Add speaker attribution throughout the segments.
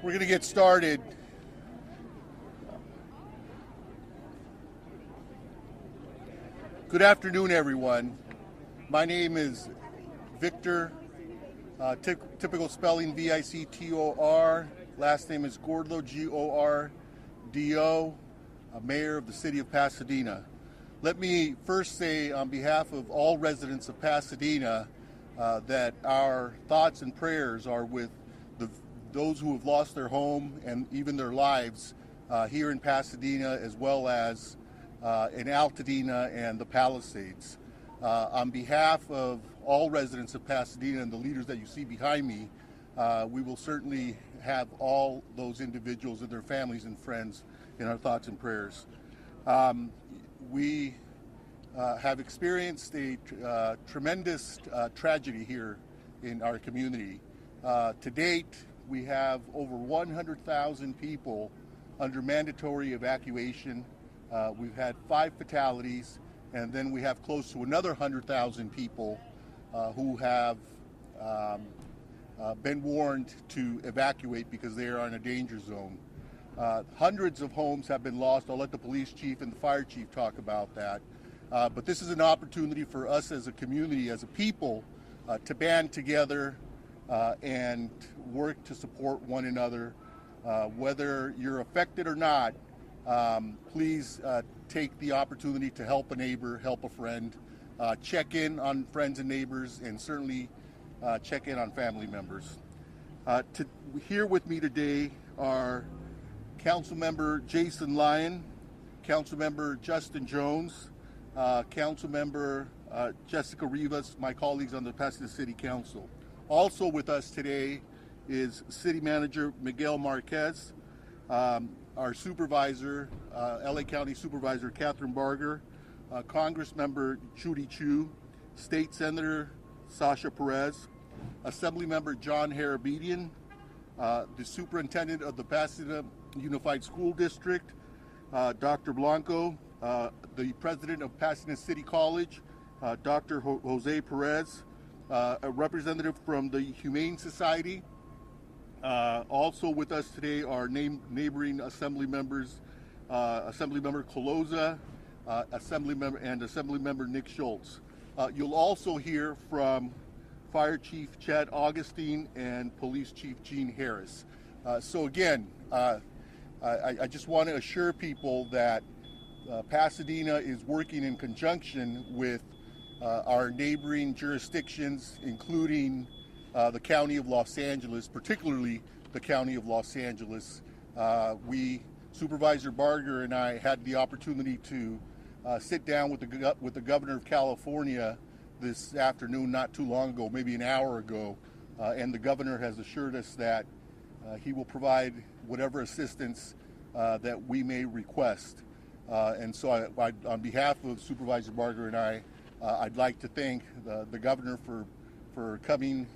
Speaker 1: We're going to get started. Good afternoon, everyone. My name is Victor, typical spelling Victor. Last name is Gordo, Gordo, Mayor of the City of Pasadena. Let me first say on behalf of all residents of Pasadena that our thoughts and prayers are with those who have lost their home and even their lives here in Pasadena, as well as in Altadena and the Palisades. On behalf of all residents of Pasadena and the leaders that you see behind me, we will certainly have all those individuals and their families and friends in our thoughts and prayers. We have experienced a tremendous tragedy here in our community. To date, we have over 100,000 people under mandatory evacuation. We've had 5 fatalities, and then we have close to another 100,000 people who have been warned to evacuate because they are in a danger zone. Hundreds of homes have been lost. I'll let the police chief and the fire chief talk about that. But this is an opportunity for us as a community, as a people, to band together and work to support one another. Whether you're affected or not, please take the opportunity to help a neighbor, help a friend, check in on friends and neighbors, and certainly check in on family members. Here with me today are Councilmember Jason Lyon, Councilmember Justin Jones, Councilmember Jessica Rivas, my colleagues on the Pasadena City Council. Also with us today is City Manager Miguel Marquez, our Supervisor, LA County Supervisor Catherine Barger, Congressmember Judy Chu, State Senator Sasha Perez, Assemblymember John Harabedian, the Superintendent of the Pasadena Unified School District, Dr. Blanco, the President of Pasadena City College, Dr. Jose Perez, a representative from the Humane Society. Also with us today are neighboring Assembly members, Assemblymember Coloza, Assemblymember Nick Schultz. You'll also hear from Fire Chief Chad Augustine and Police Chief Gene Harris. So again, I just want to assure people that Pasadena is working in conjunction with our neighboring jurisdictions, including the County of Los Angeles, particularly the County of Los Angeles. Supervisor Barger and I had the opportunity to sit down with the Governor of California this afternoon, not too long ago, maybe an hour ago, and the Governor has assured us that he will provide whatever assistance that we may request. And so on behalf of Supervisor Barger and I'd like to thank the Governor for coming,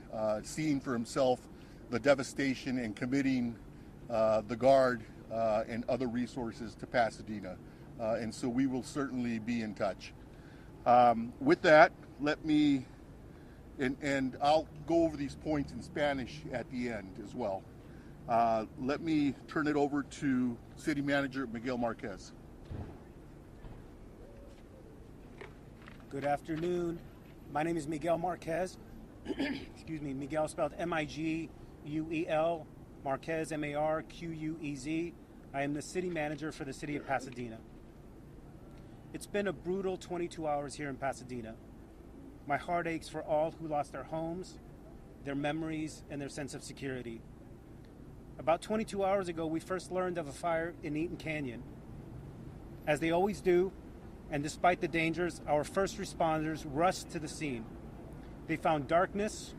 Speaker 1: seeing for himself the devastation and committing the Guard and other resources to Pasadena. And so we will certainly be in touch. With that, let me, and I'll go over these points in Spanish at the end as well. Let me turn it over to City Manager Miguel Marquez.
Speaker 2: Good afternoon. My name is Miguel Marquez. Excuse me, Miguel spelled M-I-G-U-E-L, Marquez, M-A-R-Q-U-E-Z. I am the City Manager for the City of Pasadena. It's been a brutal 22 hours here in Pasadena. My heart aches for all who lost their homes, their memories, and their sense of security. About 22 hours ago, we first learned of a fire in Eaton Canyon. As they always do, and despite the dangers, our first responders rushed to the scene. They found darkness,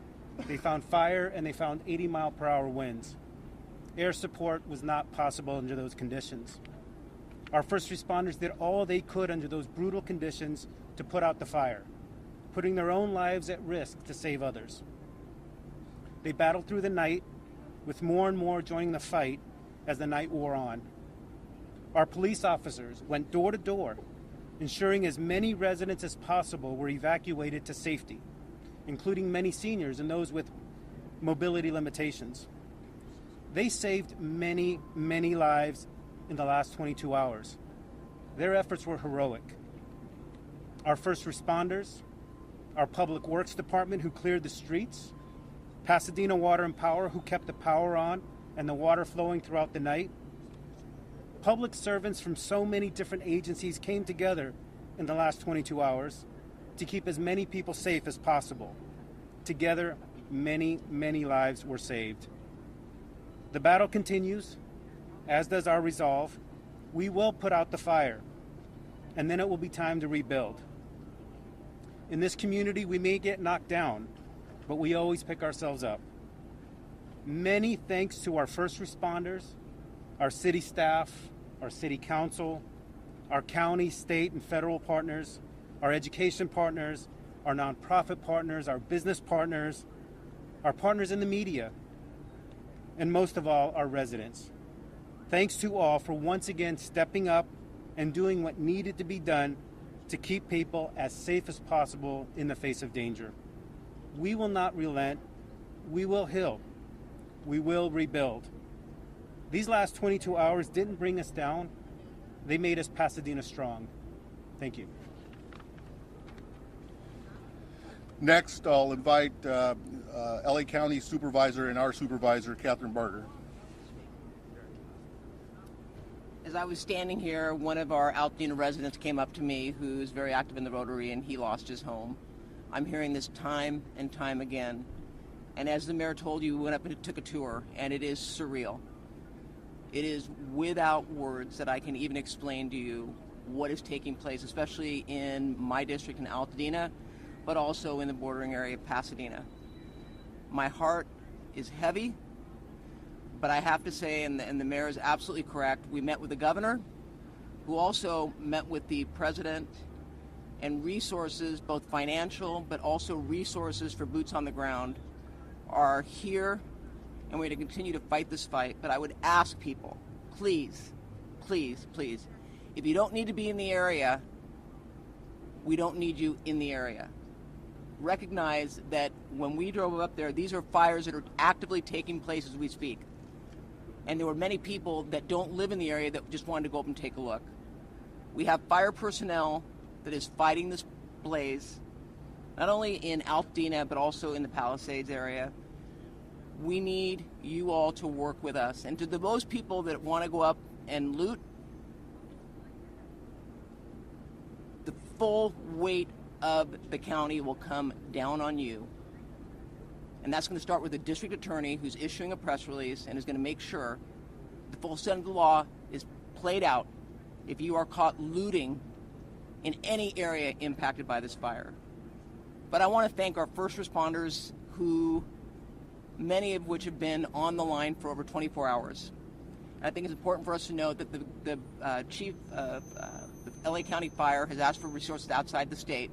Speaker 2: they found fire, and they found 80-mile-per-hour winds. Air support was not possible under those conditions. Our first responders did all they could under those brutal conditions to put out the fire, putting their own lives at risk to save others. They battled through the night, with more and more joining the fight as the night wore on. Our police officers went door to door, ensuring as many residents as possible were evacuated to safety, including many seniors and those with mobility limitations. They saved many, many lives in the last 22 hours. Their efforts were heroic. Our first responders, our public works department who cleared the streets, Pasadena Water and Power who kept the power on and the water flowing throughout the night. Public servants from so many different agencies came together in the last 22 hours to keep as many people safe as possible. Together, many, many lives were saved. The battle continues, as does our resolve. We will put out the fire, and then it will be time to rebuild. In this community, we may get knocked down, but we always pick ourselves up. Many thanks to our first responders, our city staff, our city council, our county, state, and federal partners, our education partners, our nonprofit partners, our business partners, our partners in the media, and most of all, our residents. Thanks to all for once again stepping up and doing what needed to be done to keep people as safe as possible in the face of danger. We will not relent. We will heal. We will rebuild. These last 22 hours didn't bring us down. They made us Pasadena strong. Thank you.
Speaker 1: Next, I'll invite LA County Supervisor and our Supervisor, Catherine Barger.
Speaker 3: As I was standing here, one of our Altadena residents came up to me who's very active in the Rotary, and he lost his home. I'm hearing this time and time again. And as the mayor told you, we went up and took a tour, and it is surreal. It is without words that I can even explain to you what is taking place, especially in my district in Altadena, but also in the bordering area of Pasadena. My heart is heavy, but I have to say, and the mayor is absolutely correct, we met with the governor, who also met with the president, and resources, both financial, but also resources for boots on the ground, are here, and we're going to continue to fight this fight. But I would ask people, please, please, please, if you don't need to be in the area, we don't need you in the area. Recognize that when we drove up there, these are fires that are actively taking place as we speak. And there were many people that don't live in the area that just wanted to go up and take a look. We have fire personnel that is fighting this blaze, not only in Altadena, but also in the Palisades area. We need you all to work with us. And to those people that want to go up and loot, the full weight of the county will come down on you. And that's going to start with the district attorney, who's issuing a press release and is going to make sure the full extent of the law is played out if you are caught looting in any area impacted by this fire. But I want to thank our first responders, who many of which have been on the line for over 24 hours. And I think it's important for us to note that the chief of the LA County Fire has asked for resources outside the state,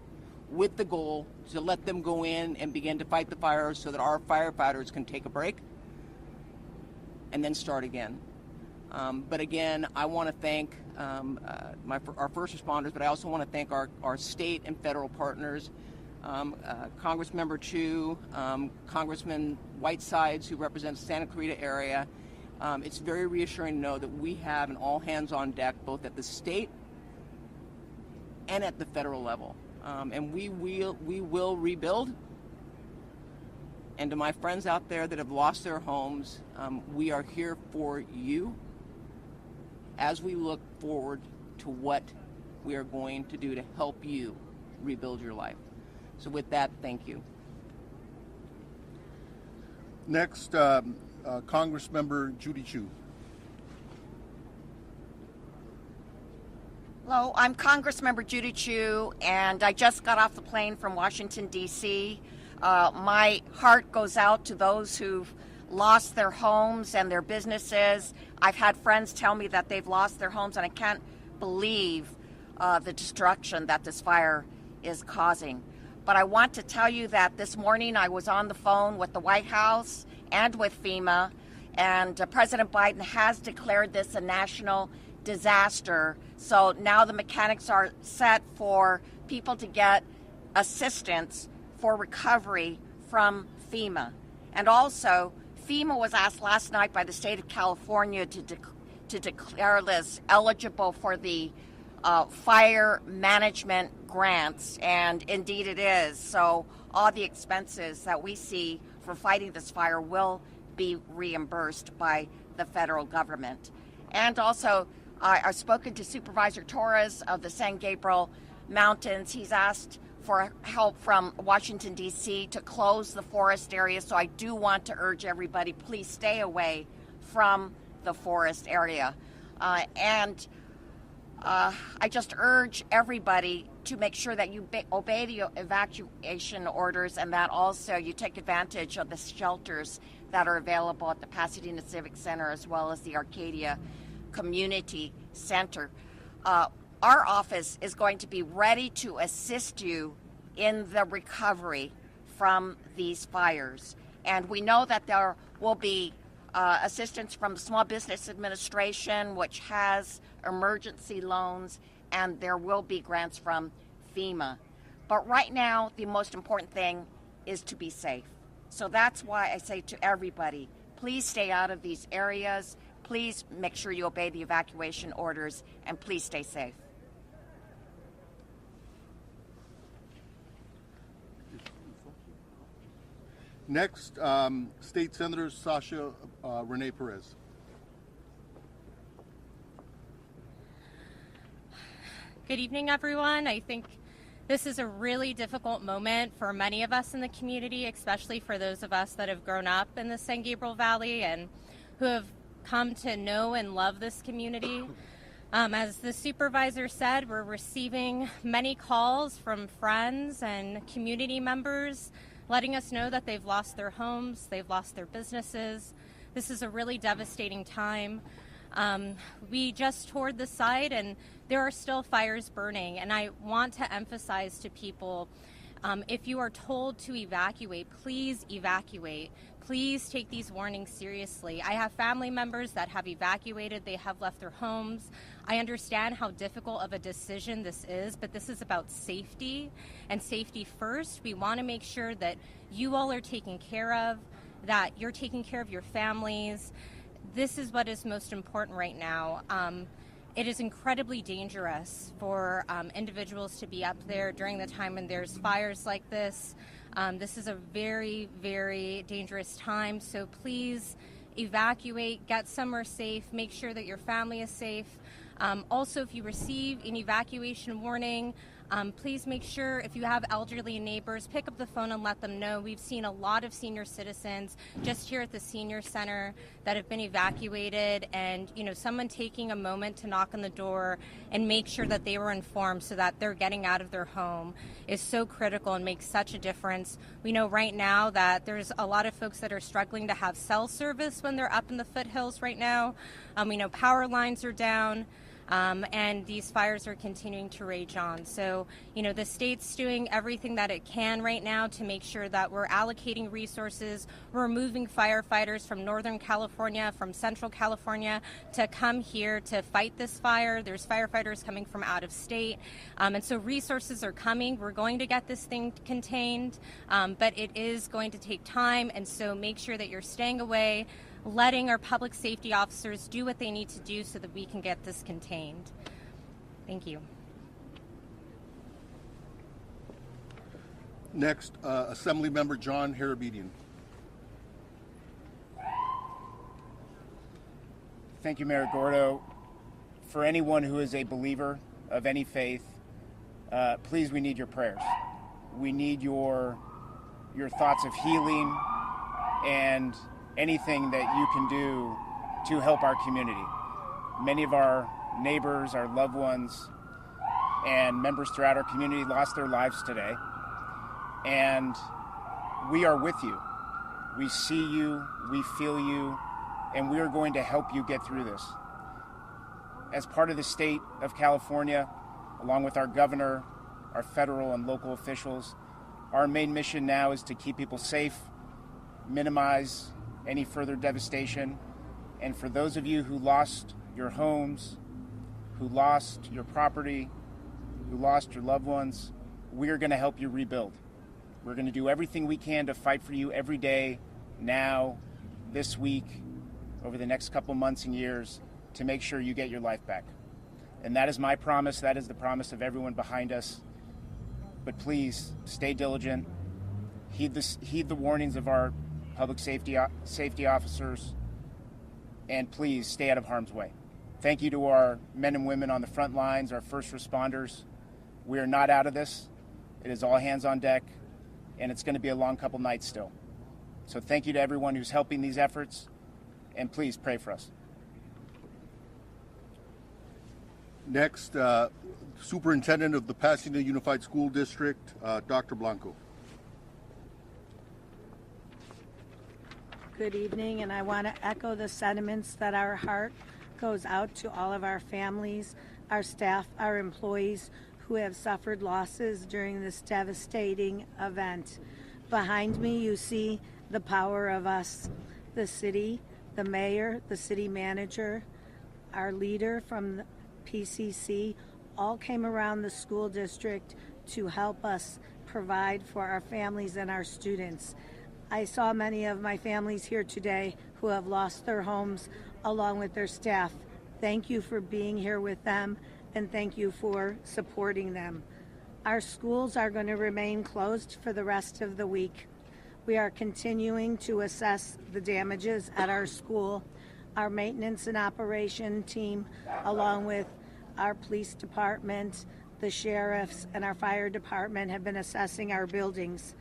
Speaker 3: with the goal to let them go in and begin to fight the fires so that our firefighters can take a break and then start again. But again, I want to thank our first responders, but I also want to thank our state and federal partners, Congressmember Chu, Congressman Whitesides, who represents the Santa Clarita area. It's very reassuring to know that we have an all hands on deck, both at the state and at the federal level. And we will rebuild. And to my friends out there that have lost their homes, we are here for you as we look forward to what we are going to do to help you rebuild your life. So with that, thank you.
Speaker 1: Next, Congressmember Judy Chu.
Speaker 4: Hello, I'm Congressmember Judy Chu, and I just got off the plane from Washington, D.C. My heart goes out to those who've lost their homes and their businesses. I've had friends tell me that they've lost their homes, and I can't believe the destruction that this fire is causing. But I want to tell you that this morning I was on the phone with the White House and with FEMA, and President Biden has declared this a national disaster. So now the mechanics are set for people to get assistance for recovery from FEMA. And also, FEMA was asked last night by the state of California to declare this eligible for the fire management grants, and indeed it is. So all the expenses that we see for fighting this fire will be reimbursed by the federal government. And also, I've spoken to Supervisor Torres of the San Gabriel Mountains. He's asked for help from Washington, D.C. to close the forest area. So I do want to urge everybody, please stay away from the forest area. And I just urge everybody to make sure that you obey the evacuation orders, and that also you take advantage of the shelters that are available at the Pasadena Civic Center as well as the Arcadia Community Center. Our office is going to be ready to assist you in the recovery from these fires. And we know that there will be assistance from the Small Business Administration, which has emergency loans, and there will be grants from FEMA. But right now, the most important thing is to be safe. So that's why I say to everybody, please stay out of these areas. Please make sure you obey the evacuation orders, and please stay safe.
Speaker 1: Next, State Senator Sasha Renee Perez.
Speaker 5: Good evening, everyone. I think this is a really difficult moment for many of us in the community, especially for those of us that have grown up in the San Gabriel Valley and who have come to know and love this community. As the supervisor said, we're receiving many calls from friends and community members letting us know that they've lost their homes, they've lost their businesses. This is a really devastating time. We just toured the site and there are still fires burning, and I want to emphasize to people, if you are told to evacuate, please evacuate. Please take these warnings seriously. I have family members that have evacuated, they have left their homes. I understand how difficult of a decision this is, but this is about safety and safety first. We want to make sure that you all are taken care of, that you're taking care of your families. This is what is most important right now. It is incredibly dangerous for individuals to be up there during the time when there's fires like this. This is a very, very dangerous time, so please evacuate, get somewhere safe, make sure that your family is safe. Also, if you receive an evacuation warning, please make sure, if you have elderly neighbors, pick up the phone and let them know. We've seen a lot of senior citizens just here at the senior center that have been evacuated, and someone taking a moment to knock on the door and make sure that they were informed so that they're getting out of their home is so critical and makes such a difference. We know right now that there's a lot of folks that are struggling to have cell service when they're up in the foothills right now. We know power lines are down. And these fires are continuing to rage on. So, the state's doing everything that it can right now to make sure that we're allocating resources. We're moving firefighters from Northern California, from Central California to come here to fight this fire. There's firefighters coming from out of state. And so resources are coming. We're going to get this thing contained, but it is going to take time. And so make sure that you're staying away, letting our public safety officers do what they need to do so that we can get this contained. Thank you.
Speaker 1: Next, Assemblymember John Harabedian.
Speaker 6: Thank you, Mayor Gordo. For anyone who is a believer of any faith, please, we need your prayers. We need your thoughts of healing and anything that you can do to help our community. Many of our neighbors, our loved ones, and members throughout our community lost their lives today. And we are with you. We see you, we feel you, and we are going to help you get through this. As part of the state of California, along with our governor, our federal and local officials, our main mission now is to keep people safe, minimize any further devastation. And for those of you who lost your homes, who lost your property, who lost your loved ones, we are going to help you rebuild. We're going to do everything we can to fight for you every day, now, this week, over the next couple months and years, to make sure you get your life back. And that is my promise. That is the promise of everyone behind us. But please stay diligent. Heed the warnings of our public safety officers, and please stay out of harm's way. Thank you to our men and women on the front lines, our first responders. We are not out of this. It is all hands on deck, and it's going to be a long couple nights still. So thank you to everyone who's helping these efforts, and please pray for us.
Speaker 1: Next, Superintendent of the Pasadena Unified School District, Dr. Blanco.
Speaker 7: Good evening, and I want to echo the sentiments that our heart goes out to all of our families, our staff, our employees who have suffered losses during this devastating event. Behind me, you see the power of us, the city, the mayor, the city manager, our leader from the PCC, all came around the school district to help us provide for our families and our students. I saw many of my families here today who have lost their homes along with their staff. Thank you for being here with them, and thank you for supporting them. Our schools are going to remain closed for the rest of the week. We are continuing to assess the damages at our school. Our maintenance and operation team, along with our police department, the sheriffs, and our fire department have been assessing our buildings.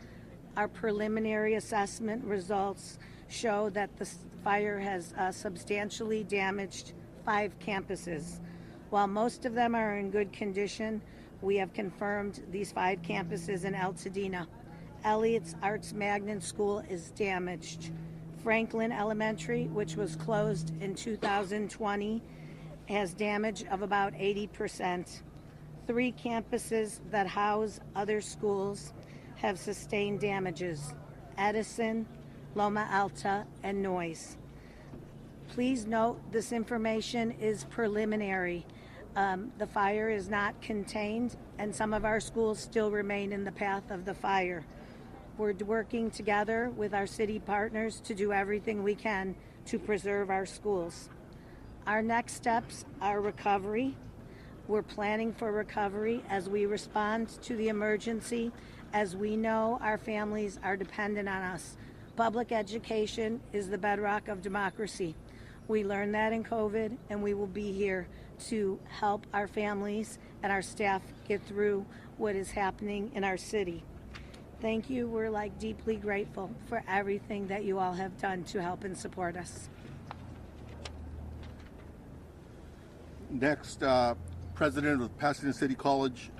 Speaker 7: Our preliminary assessment results show that the fire has substantially damaged 5 campuses. While most of them are in good condition, we have confirmed these 5 campuses in Pasadena. Elliott's Arts Magnet School is damaged. Franklin Elementary, which was closed in 2020, has damage of about 80%. 3 campuses that house other schools have sustained damages: Edison, Loma Alta, and Noyes. Please note this information is preliminary. The fire is not contained, and some of our schools still remain in the path of the fire. We're working together with our city partners to do everything we can to preserve our schools. Our next steps are recovery. We're planning for recovery as we respond to the emergency, as we know our families are dependent on us. Public education is the bedrock of democracy. We learned that in COVID, and we will be here to help our families and our staff get through what is happening in our city. Thank you. We're deeply grateful for everything that you all have done to help and support us.
Speaker 1: Next, President of Pasadena City College,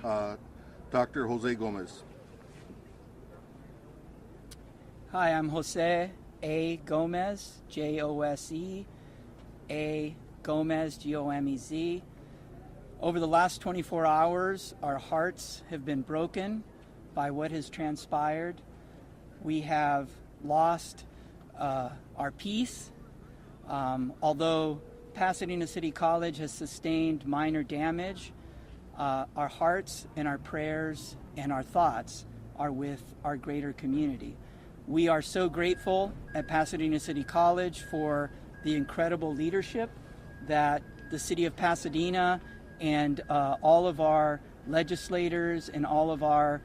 Speaker 1: Dr. Jose Gomez.
Speaker 8: Hi, I'm Jose A. Gomez, Jose A. Gomez, Gomez. Over the last 24 hours, our hearts have been broken by what has transpired. We have lost our peace. Although Pasadena City College has sustained minor damage, our hearts and our prayers and our thoughts are with our greater community. We are so grateful at Pasadena City College for the incredible leadership that the city of Pasadena and all of our legislators and all of our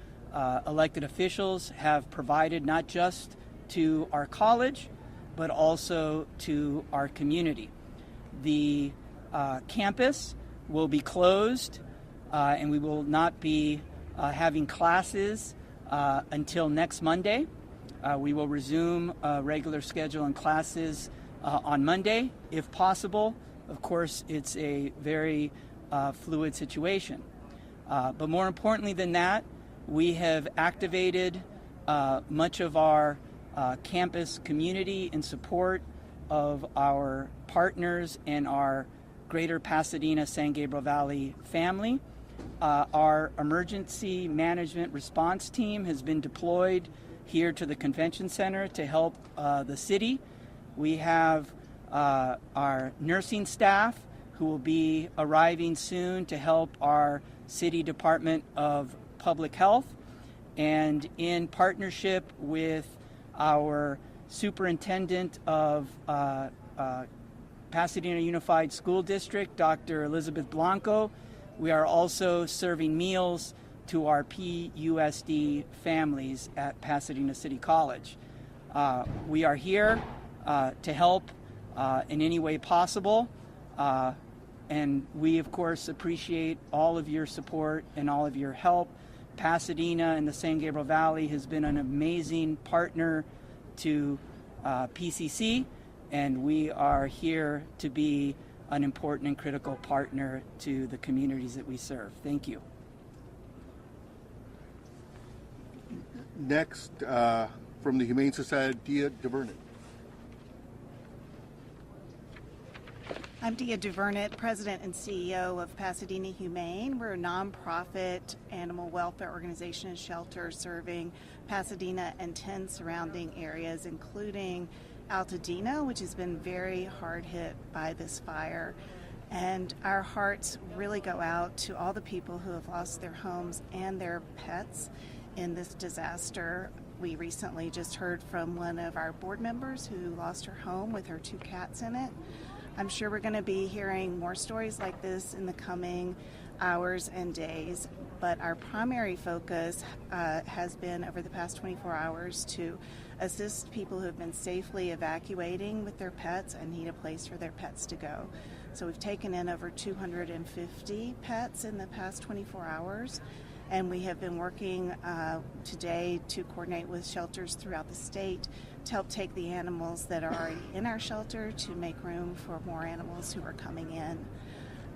Speaker 8: elected officials have provided, not just to our college, but also to our community. The campus will be closed and we will not be having classes until next Monday. We will resume a regular schedule and classes on Monday, if possible. Of course, it's a very fluid situation. But more importantly than that, we have activated much of our campus community in support of our partners and our greater Pasadena San Gabriel Valley family. Our emergency management response team has been deployed here to the convention center to help the city. We have our nursing staff who will be arriving soon to help our city Department of Public Health. And in partnership with our Superintendent of Pasadena Unified School District, Dr. Elizabeth Blanco. We are also serving meals to our PUSD families at Pasadena City College. We are here to help in any way possible, and we of course appreciate all of your support and all of your help. Pasadena and the San Gabriel Valley has been an amazing partner to PCC, and we are here to be an important and critical partner to the communities that we serve. Thank you.
Speaker 1: Next, from the Humane Society, Dia DeVernit.
Speaker 9: I'm Dia DeVernit, President and CEO of Pasadena Humane. We're a nonprofit animal welfare organization and shelter serving Pasadena and 10 surrounding areas, including Altadena, which has been very hard hit by this fire. And our hearts really go out to all the people who have lost their homes and their pets in this disaster. We recently just heard from one of our board members who lost her home with her 2 cats in it. I'm sure we're going to be hearing more stories like this in the coming hours and days, but our primary focus has been over the past 24 hours to assist people who have been safely evacuating with their pets and need a place for their pets to go. So we've taken in over 250 pets in the past 24 hours, and we have been working today to coordinate with shelters throughout the state to help take the animals that are already in our shelter to make room for more animals who are coming in.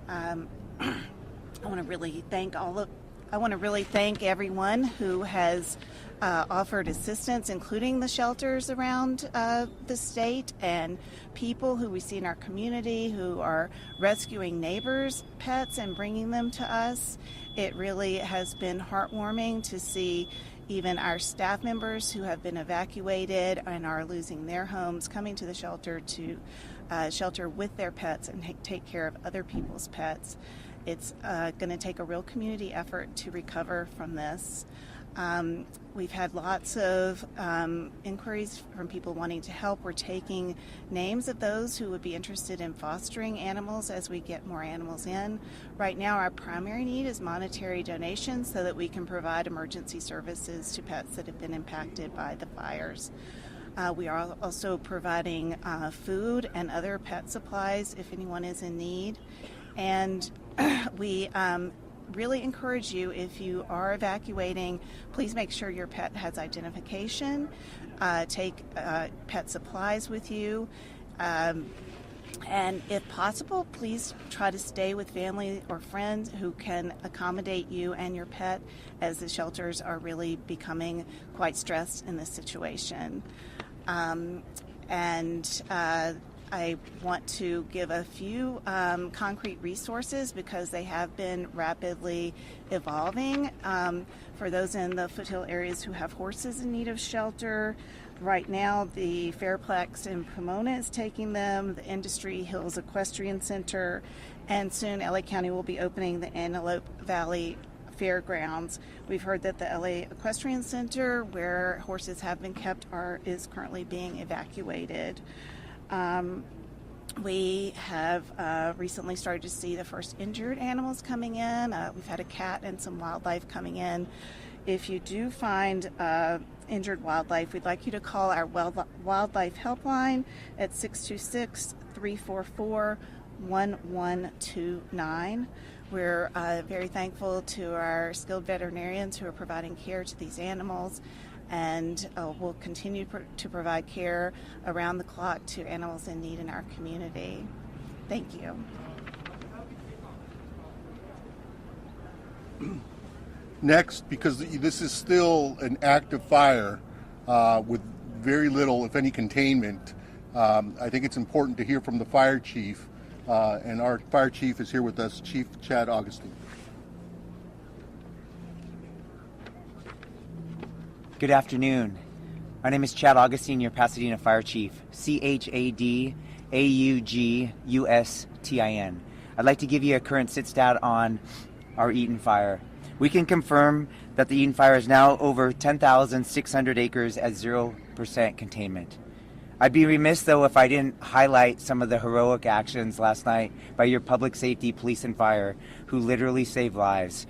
Speaker 9: I want to really thank everyone who has offered assistance, including the shelters around the state and people who we see in our community who are rescuing neighbors' pets and bringing them to us. It really has been heartwarming to see even our staff members who have been evacuated and are losing their homes coming to the shelter to shelter with their pets and take care of other people's pets. It's going to take a real community effort to recover from this. We've had lots of inquiries from people wanting to help. We're taking names of those who would be interested in fostering animals as we get more animals in. Right now, our primary need is monetary donations so that we can provide emergency services to pets that have been impacted by the fires. We are also providing food and other pet supplies if anyone is in need. And we really encourage you, if you are evacuating, please make sure your pet has identification. Take pet supplies with you. And if possible, please try to stay with family or friends who can accommodate you and your pet, as the shelters are really becoming quite stressed in this situation. I want to give a few concrete resources because they have been rapidly evolving. For those in the foothill areas who have horses in need of shelter, right now the Fairplex in Pomona is taking them, the Industry Hills Equestrian Center, and soon LA County will be opening the Antelope Valley Fairgrounds. We've heard that the LA Equestrian Center, where horses have been kept, is currently being evacuated. We have recently started to see the first injured animals coming in. We've had a cat and some wildlife coming in. If you do find injured wildlife, we'd like you to call our wildlife helpline at 626-344-1129. We're very thankful to our skilled veterinarians who are providing care to these animals, and we'll continue to provide care around the clock to animals in need in our community. Thank you.
Speaker 1: Next, because this is still an active fire with very little, if any, containment, I think it's important to hear from the fire chief, and our fire chief is here with us, Chief Chad Augustine.
Speaker 10: Good afternoon. My name is Chad Augustine, your Pasadena Fire Chief, ChadAugustin. I'd like to give you a current stat on our Eaton fire. We can confirm that the Eaton fire is now over 10,600 acres at 0% containment. I'd be remiss, though, if I didn't highlight some of the heroic actions last night by your public safety, police, and fire, who literally saved lives,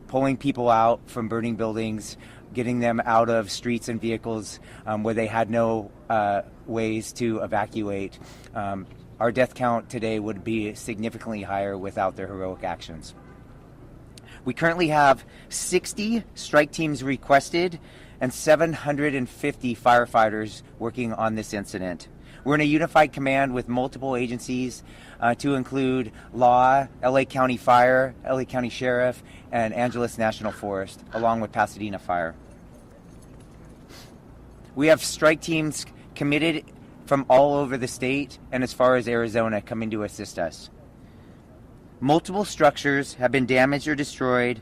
Speaker 10: pulling people out from burning buildings, getting them out of streets and vehicles where they had no ways to evacuate. Our death count today would be significantly higher without their heroic actions. We currently have 60 strike teams requested and 750 firefighters working on this incident. We're in a unified command with multiple agencies to include Law, LA County Fire, LA County Sheriff, and Angeles National Forest, along with Pasadena Fire. We have strike teams committed from all over the state and as far as Arizona coming to assist us. Multiple structures have been damaged or destroyed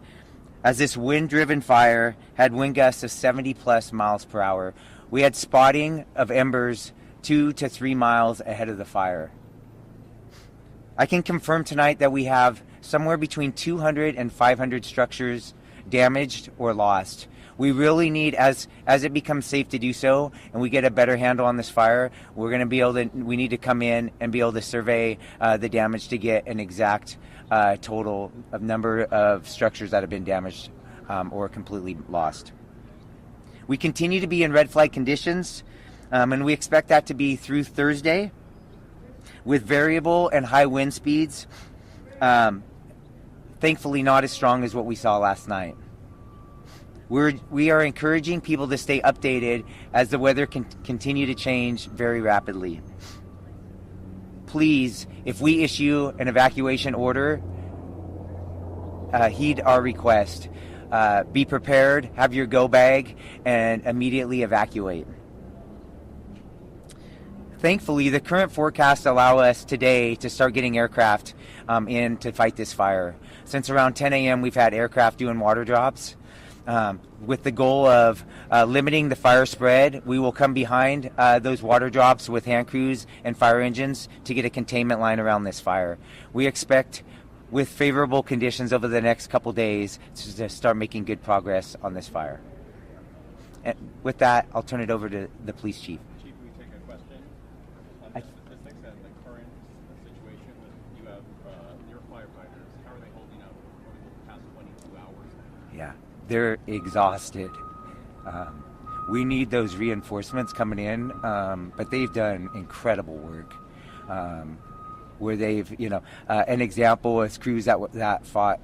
Speaker 10: as this wind-driven fire had wind gusts of 70 plus miles per hour. We had spotting of embers 2 to 3 miles ahead of the fire. I can confirm tonight that we have somewhere between 200 and 500 structures damaged or lost. We really need, as it becomes safe to do so, and we get a better handle on this fire, we need to come in and be able to survey the damage to get an exact total of number of structures that have been damaged or completely lost. We continue to be in red flag conditions, and we expect that to be through Thursday, with variable and high wind speeds, thankfully not as strong as what we saw last night. We are encouraging people to stay updated as the weather can continue to change very rapidly. Please, if we issue an evacuation order, heed our request. Be prepared, have your go bag, and immediately evacuate. Thankfully, the current forecasts allow us today to start getting aircraft in to fight this fire. Since around 10 a.m., we've had aircraft doing water drops. With the goal of limiting the fire spread, we will come behind those water drops with hand crews and fire engines to get a containment line around this fire. We expect, with favorable conditions over the next couple days, to start making good progress on this fire. And with that, I'll turn it over to the police chief.
Speaker 11: Chief, we take a question on the statistics and the current situation with you have your firefighters. How are they holding up over the past 22 hours?
Speaker 10: Yeah, they're exhausted. We need those reinforcements coming in, but they've done incredible work. Where they've, an example is crews that fought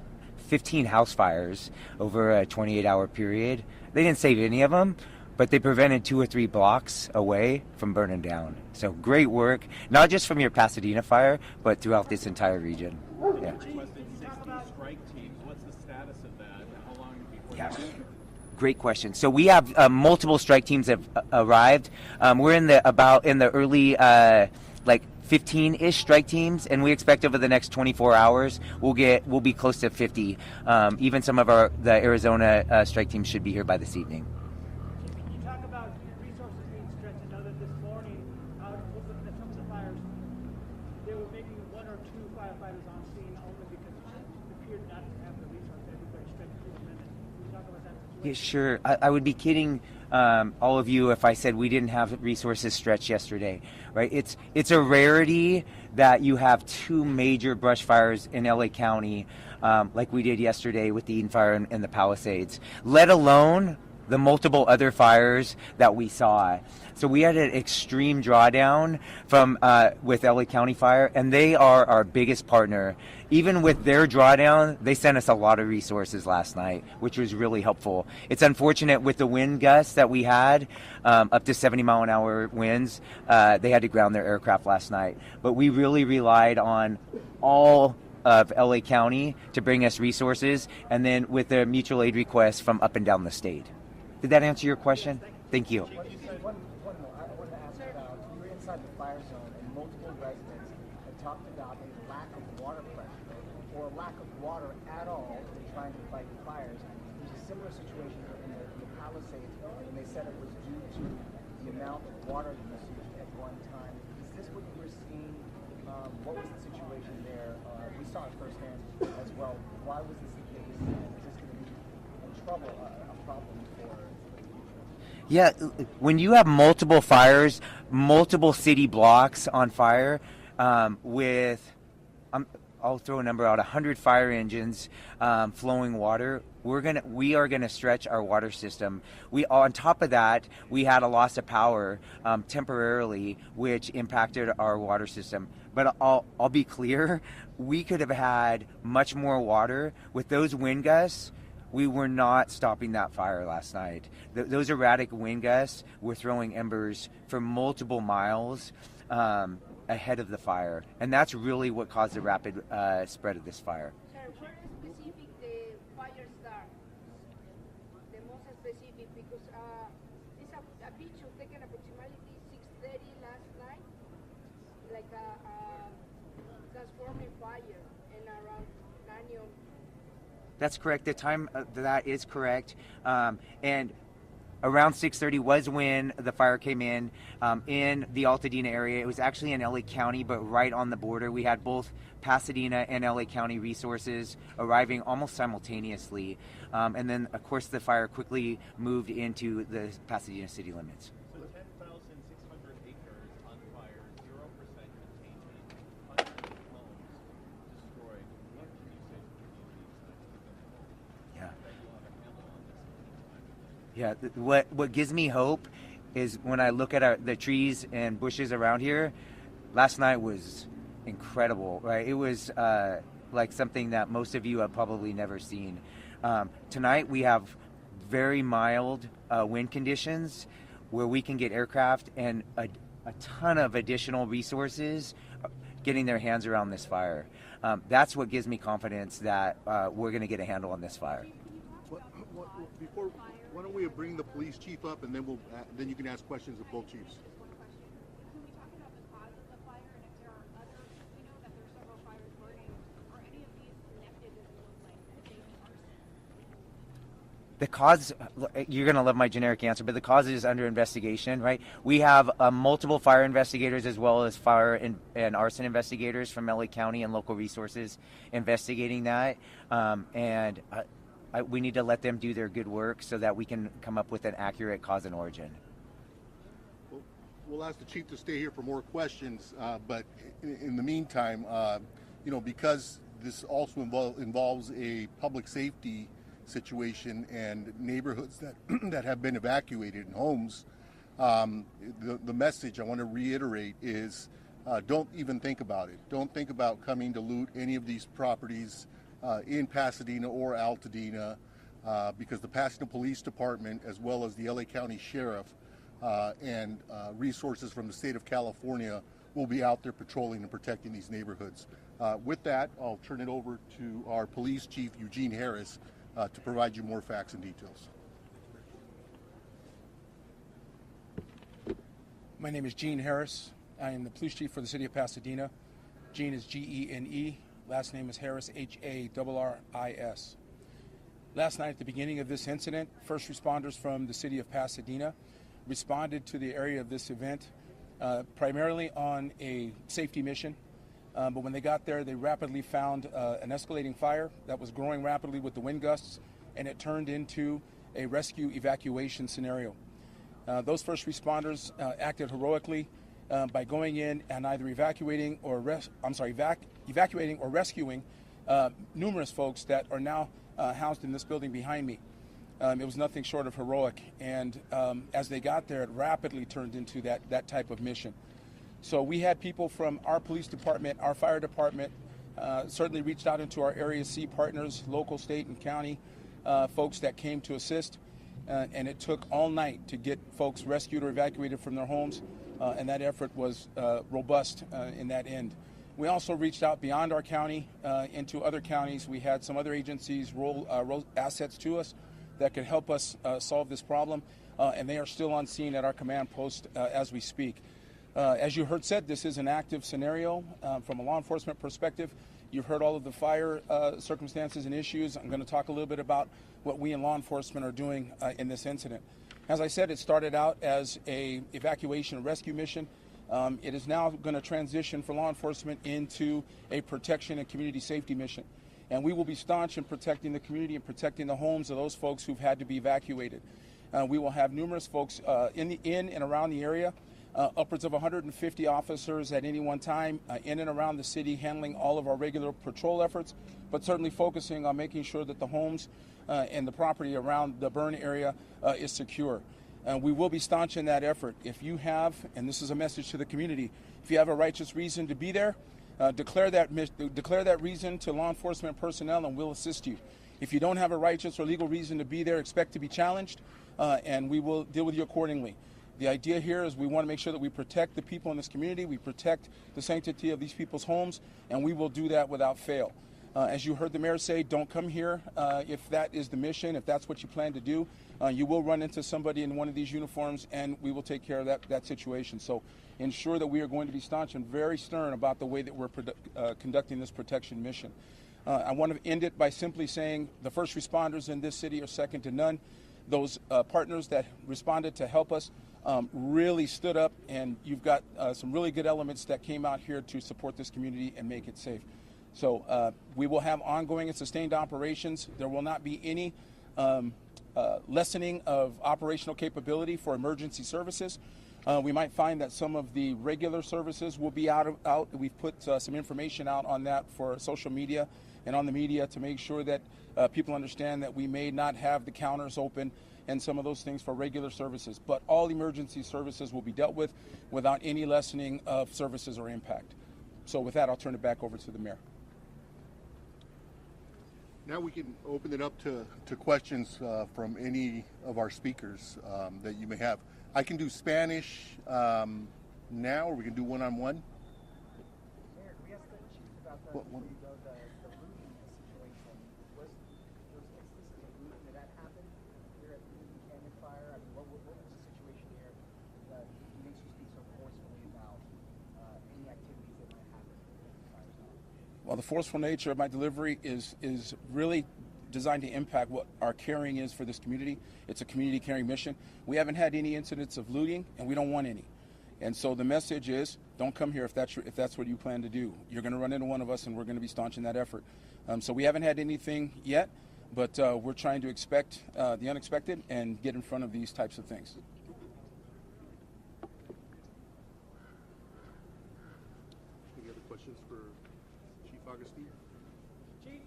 Speaker 10: 15 house fires over a 28-hour period. They didn't save any of them, but they prevented 2 or 3 blocks away from burning down. So great work, not just from your Pasadena fire, but throughout this entire region. Yeah.
Speaker 11: Requested 60 strike teams. What's the status of that? How long before
Speaker 10: Yeah.
Speaker 11: that?
Speaker 10: Great question. So we have multiple strike teams have arrived. We're in the early 15-ish strike teams, and we expect over the next 24 hours we'll be close to 50. Even some of the Arizona strike teams should be here by this evening.
Speaker 12: Can you talk about resources being stretched? I know that this morning, with some of the fires, they were maybe 1 or 2 firefighters on scene only because it appeared not to have the resources. Everybody stretched to a minute. Can you talk about that situation?
Speaker 10: Yeah, sure. I would be kidding all of you if I said we didn't have resources stretched yesterday, right? It's a rarity that you have 2 major brush fires in LA County, like we did yesterday with the Eden Fire and the Palisades, let alone the multiple other fires that we saw. So we had an extreme drawdown from with LA County Fire, and they are our biggest partner. Even with their drawdown, they sent us a lot of resources last night, which was really helpful. It's unfortunate with the wind gusts that we had, up to 70-mile-an-hour winds, they had to ground their aircraft last night. But we really relied on all of LA County to bring us resources, and then with the mutual aid requests from up and down the state. Did that answer your question? Thank you.
Speaker 13: One more. I wanted to ask about, you were inside the fire zone and multiple residents had talked about a lack of water pressure or a lack of water at all in trying to fight the fires. There's a similar situation in the Palisades, and they said it was due to the amount of water usage at one time. Is this what you were seeing? What was the situation there? We saw it firsthand as well. Why was this the case? And is this going to be a problem for the future?
Speaker 10: Yeah, when you have multiple fires multiple city blocks on fire with, I'll throw a number out, 100 fire engines flowing water. We are gonna stretch our water system. On top of that, we had a loss of power temporarily, which impacted our water system. But I'll be clear, we could have had much more water. With those wind gusts, we were not stopping that fire last night. Those erratic wind gusts were throwing embers for multiple miles ahead of the fire, and that's really what caused the rapid spread of this fire.
Speaker 14: Sir, where specific the fire start? The most specific, because it's a picture taken approximately 6:30 last night, like a transforming fire, and around 9
Speaker 10: That's correct. The time that is correct, and around 6:30 was when the fire came in the Altadena area. It was actually in LA County, but right on the border. We had both Pasadena and LA County resources arriving almost simultaneously. And then, of course, the fire quickly moved into the Pasadena city limits.
Speaker 11: So 10,600 acres on fire, 0% containment, hundreds of homes destroyed. What can you say to communities that
Speaker 10: Yeah.
Speaker 11: that you'll have a handle on this in
Speaker 10: Yeah, what gives me hope is when I look at the trees and bushes around here. Last night was incredible, right? It was like something that most of you have probably never seen. Tonight we have very mild wind conditions where we can get aircraft and a ton of additional resources getting their hands around this fire. That's what gives me confidence that we're going to get a handle on this fire.
Speaker 1: Before, why don't we bring the police chief up, and then then you can ask questions of both chiefs.
Speaker 14: Can we talk about the cause of the fire, and if there are other, we know that there are several fires burning, are any of these connected, does it look like, to arson?
Speaker 10: The cause, you're going to love my generic answer, but the cause is under investigation, right? We have multiple fire investigators as well as fire and arson investigators from LA County and local resources investigating that. We need to let them do their good work so that we can come up with an accurate cause and origin.
Speaker 1: We'll ask the chief to stay here for more questions, but in the meantime, because this also involves a public safety situation and neighborhoods that have been evacuated and homes, the message I want to reiterate is don't even think about it. Don't think about coming to loot any of these properties in Pasadena or Altadena, because the Pasadena Police Department, as well as the LA County Sheriff and resources from the state of California, will be out there patrolling and protecting these neighborhoods. With that, I'll turn it over to our police chief, Eugene Harris, to provide you more facts and details.
Speaker 15: My name is Gene Harris. I am the police chief for the city of Pasadena. Gene is Gene. Last name is Harris, Harris. Last night at the beginning of this incident, first responders from the city of Pasadena responded to the area of this event primarily on a safety mission. But when they got there, they rapidly found an escalating fire that was growing rapidly with the wind gusts, and it turned into a rescue evacuation scenario. Those first responders acted heroically by going in and either evacuating or rescuing numerous folks that are now housed in this building behind me. It was nothing short of heroic, and as they got there, it rapidly turned into that type of mission. So we had people from our police department, our fire department, certainly reached out into our Area C partners, local, state, and county folks that came to assist, and it took all night to get folks rescued or evacuated from their homes, and that effort was robust in that end. We also reached out beyond our county into other counties. We had some other agencies roll assets to us that could help us solve this problem, and they are still on scene at our command post as we speak. As you heard said, this is an active scenario from a law enforcement perspective. You've heard all of the fire circumstances and issues. I'm going to talk a little bit about what we in law enforcement are doing in this incident. As I said, it started out as a evacuation and rescue mission. It is now going to transition for law enforcement into a protection and community safety mission. And we will be staunch in protecting the community and protecting the homes of those folks who've had to be evacuated. We will have numerous folks in and around the area upwards of 150 officers at any one time in and around the city handling all of our regular patrol efforts, but certainly focusing on making sure that the homes and the property around the burn area is secure. We will be staunch in that effort. If you have, and this is a message to the community, if you have a righteous reason to be there, declare that reason to law enforcement personnel and we'll assist you. If you don't have a righteous or legal reason to be there, expect to be challenged and we will deal with you accordingly. The idea here is we want to make sure that we protect the people in this community, we protect the sanctity of these people's homes, and we will do that without fail. As you heard the mayor say, don't come here if that is the mission, if that's what you plan to do. You will run into somebody in one of these uniforms, and we will take care of that situation. So ensure that we are going to be staunch and very stern about the way that we're conducting this protection mission. I want to end it by simply saying the first responders in this city are second to none. Those partners that responded to help us really stood up, and you've got some really good elements that came out here to support this community and make it safe. So we will have ongoing and sustained operations. There will not be any lessening of operational capability for emergency services. We might find that some of the regular services will be out. We've put some information out on that for social media and on the media to make sure that people understand that we may not have the counters open and some of those things for regular services. But all emergency services will be dealt with without any lessening of services or impact. So with that, I'll turn it back over to the mayor.
Speaker 1: Now we can open it up to questions from any of our speakers that you may have. I can do Spanish now, or we can do one-on-one.
Speaker 13: Mayor, we asked the chief about the looting situation. Was instances of looting, did that happen here at the Newton Canyon Fire? I mean, what was the situation here that makes you speak so forcefully about any activities that might happen at the fire zone?
Speaker 15: Well, the forceful nature of my delivery is really designed to impact what our caring is for this community. It's a community caring mission. We haven't had any incidents of looting, and we don't want any. And so the message is, don't come here if that's what you plan to do. You're going to run into one of us, and we're going to be staunch in that effort. So we haven't had anything yet, but we're trying to expect the unexpected and get in front of these types of things.
Speaker 1: Any other questions for Chief Augustine?
Speaker 12: Chief,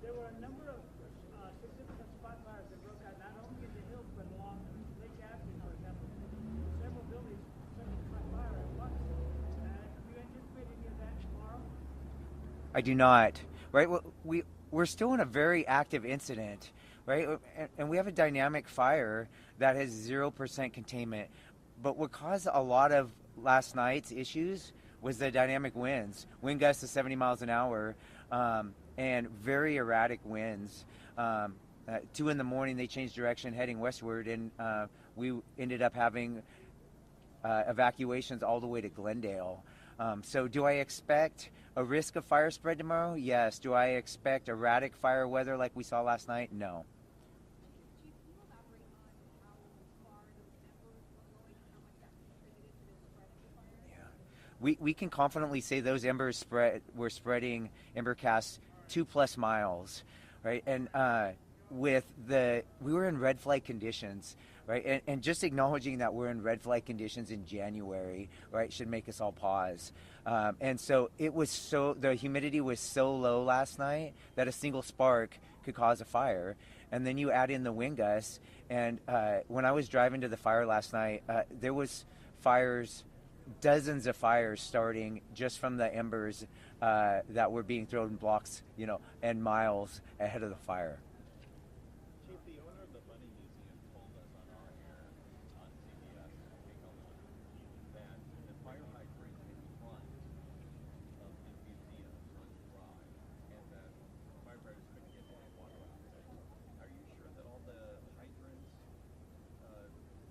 Speaker 12: there were a number of significant spot fires that broke out not only in the hills but along Lake Avenue, for example. Several buildings set on fire at once. Do you anticipate any of that tomorrow?
Speaker 10: I do not. Right? We're still in a very active incident, right? And we have a dynamic fire that has 0% containment. But what caused a lot of last night's issues was the dynamic winds, wind gusts of 70 miles an hour, and very erratic winds. 2 in the morning, they changed direction heading westward, and we ended up having evacuations all the way to Glendale. So do I expect a risk of fire spread tomorrow? Yes. Do I expect erratic fire weather like we saw last night? No. We can confidently say those embers were spreading ember casts 2+ miles, right? And we were in red flag conditions, right? And just acknowledging that we're in red flag conditions in January, right, should make us all pause. And so the humidity was so low last night that a single spark could cause a fire. And then you add in the wind gusts. And when I was driving to the fire last night, there was dozens of fires starting just from the embers that were being thrown blocks, and miles ahead of the fire.
Speaker 11: Chief, the owner of the Bunny Museum told us on our air on CBS that the fire hydrant in front of the museum runs dry and that firefighters couldn't get any water out of it. Are you sure that all the hydrants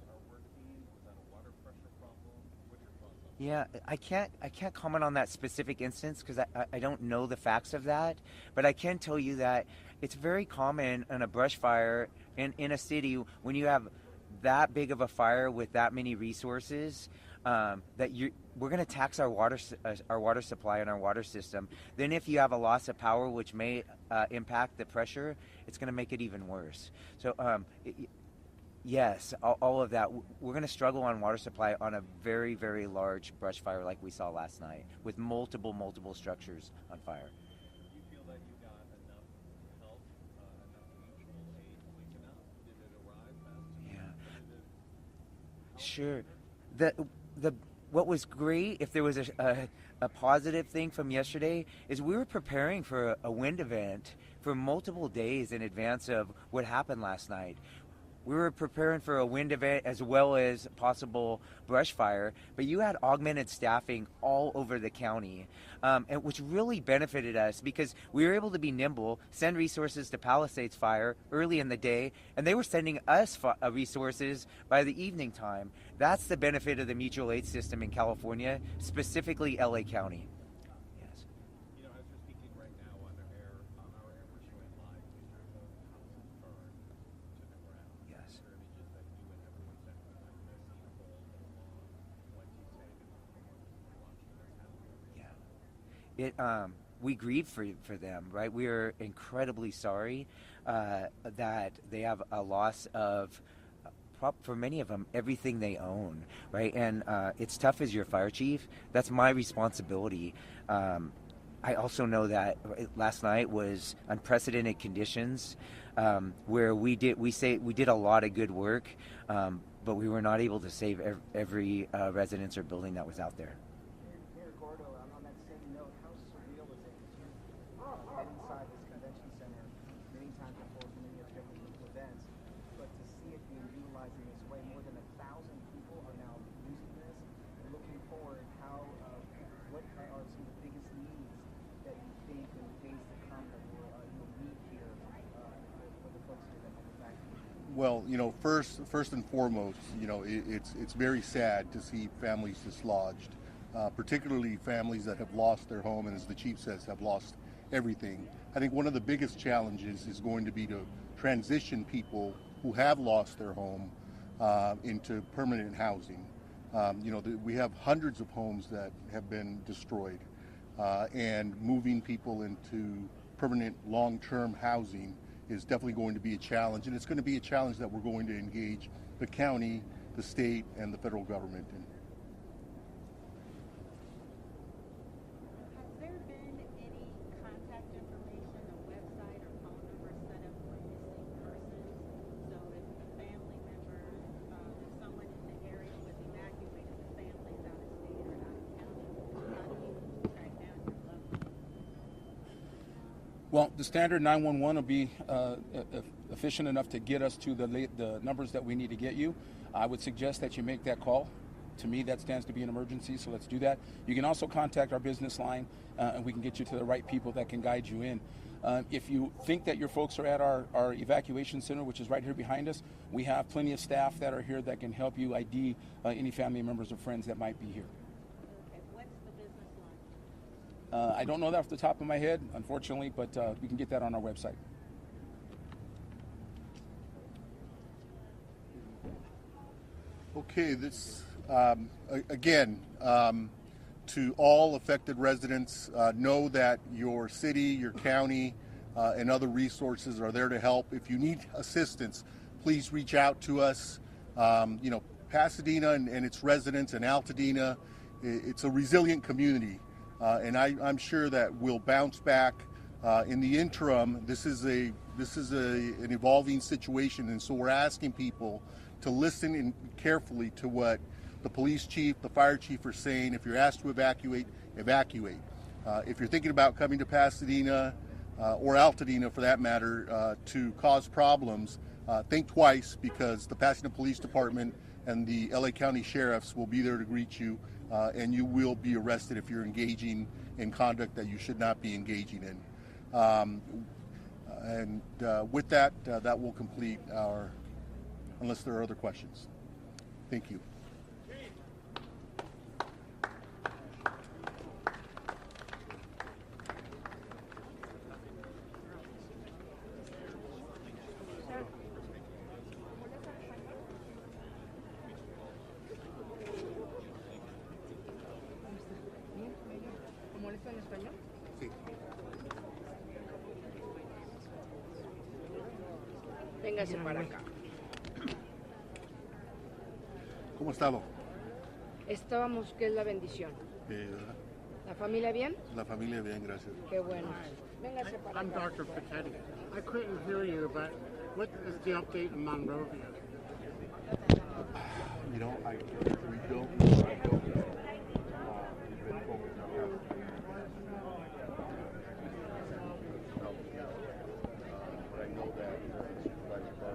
Speaker 11: are working? Was that a water pressure problem? What's your thoughts on that?
Speaker 10: Yeah, I can't comment on that specific instance because I don't know the facts of that, but I can tell you that it's very common in a brush fire in a city when you have that big of a fire with that many resources that we're going to tax our water supply and our water system. Then if you have a loss of power, which may impact the pressure, it's going to make it even worse. So Yes, all of that. We're going to struggle on water supply on a very, very large brush fire like we saw last night with multiple structures on fire.
Speaker 11: Do you feel that you got enough help, enough mutual aid quick enough? Did it arrive fast enough?
Speaker 10: Yeah. Sure. What was great, if there was a positive thing from yesterday, is we were preparing for a wind event for multiple days in advance of what happened last night. We were preparing for a wind event as well as possible brush fire, but you had augmented staffing all over the county, and which really benefited us because we were able to be nimble, send resources to Palisades fire early in the day, and they were sending us resources by the evening time. That's the benefit of the mutual aid system in California, specifically LA County. Yes.
Speaker 11: You know, as you're speaking right now on our air, we're showing live pictures of houses burned to the ground.
Speaker 10: Yes.
Speaker 11: These are images that you and everyone sent from the scene of all along. What do you say to watching this happen?
Speaker 10: We grieve for them, right? We are incredibly sorry that they have a loss of, for many of them, everything they own, right? And it's tough as your fire chief. That's my responsibility. I also know that last night was unprecedented conditions where we did a lot of good work, but we were not able to save every residence or building that was out there.
Speaker 13: Mayor Gordo, on that same note, how surreal is it to get inside this convention center many times before for many of different events, but to see it being utilized in this way? More than 1,000 people are now using this. And looking forward, what are some of the biggest needs that you think in the days to come that you'll need here for the folks here that will be back?
Speaker 1: Well, first and foremost, it's very sad to see families dislodged, particularly families that have lost their home and, as the chief says, have lost everything. I think one of the biggest challenges is going to be to transition people who have lost their home into permanent housing. We have hundreds of homes that have been destroyed, and moving people into permanent long-term housing is definitely going to be a challenge, and it's going to be a challenge that we're going to engage the county, the state, and the federal government in.
Speaker 16: Has there been any contact information, a website or phone number set up for missing persons? So if a family member, if someone in the area was evacuated, the family's out of state or out of county, how do you track down your loved ones?
Speaker 15: Well, the standard 911 will be efficient enough to get us to the numbers that we need to get you. I would suggest that you make that call. To me, that stands to be an emergency, so let's do that. You can also contact our business line, and we can get you to the right people that can guide you in. If you think that your folks are at our evacuation center, which is right here behind us, we have plenty of staff that are here that can help you ID any family members or friends that might be here.
Speaker 16: Okay, what's the business line?
Speaker 15: I don't know that off the top of my head, unfortunately, but we can get that on our website.
Speaker 1: Okay, this again, to all affected residents, know that your city, your county, and other resources are there to help. If you need assistance, please reach out to us. Pasadena and its residents, and Altadena, it's a resilient community, and I'm sure that we'll bounce back. In the interim, this is an evolving situation, and so we're asking people to listen in carefully to what the police chief, the fire chief are saying. If you're asked to evacuate, evacuate. If you're thinking about coming to Pasadena or Altadena, for that matter, to cause problems, think twice, because the Pasadena Police Department and the LA County Sheriffs will be there to greet you, and you will be arrested if you're engaging in conduct that you should not be engaging in. With that, that will complete our, unless there are other questions. Thank you.
Speaker 14: Véngase para acá.
Speaker 1: ¿Cómo ha estado?
Speaker 14: Estábamos, que es la bendición.
Speaker 1: ¿Verdad?
Speaker 14: ¿La familia bien?
Speaker 1: La familia bien, gracias.
Speaker 14: Qué bueno. Véngase para
Speaker 17: I'm
Speaker 14: acá.
Speaker 17: Dr. Pachetti. I couldn't hear you, but what is the update in Monrovia?
Speaker 1: You know, we don't know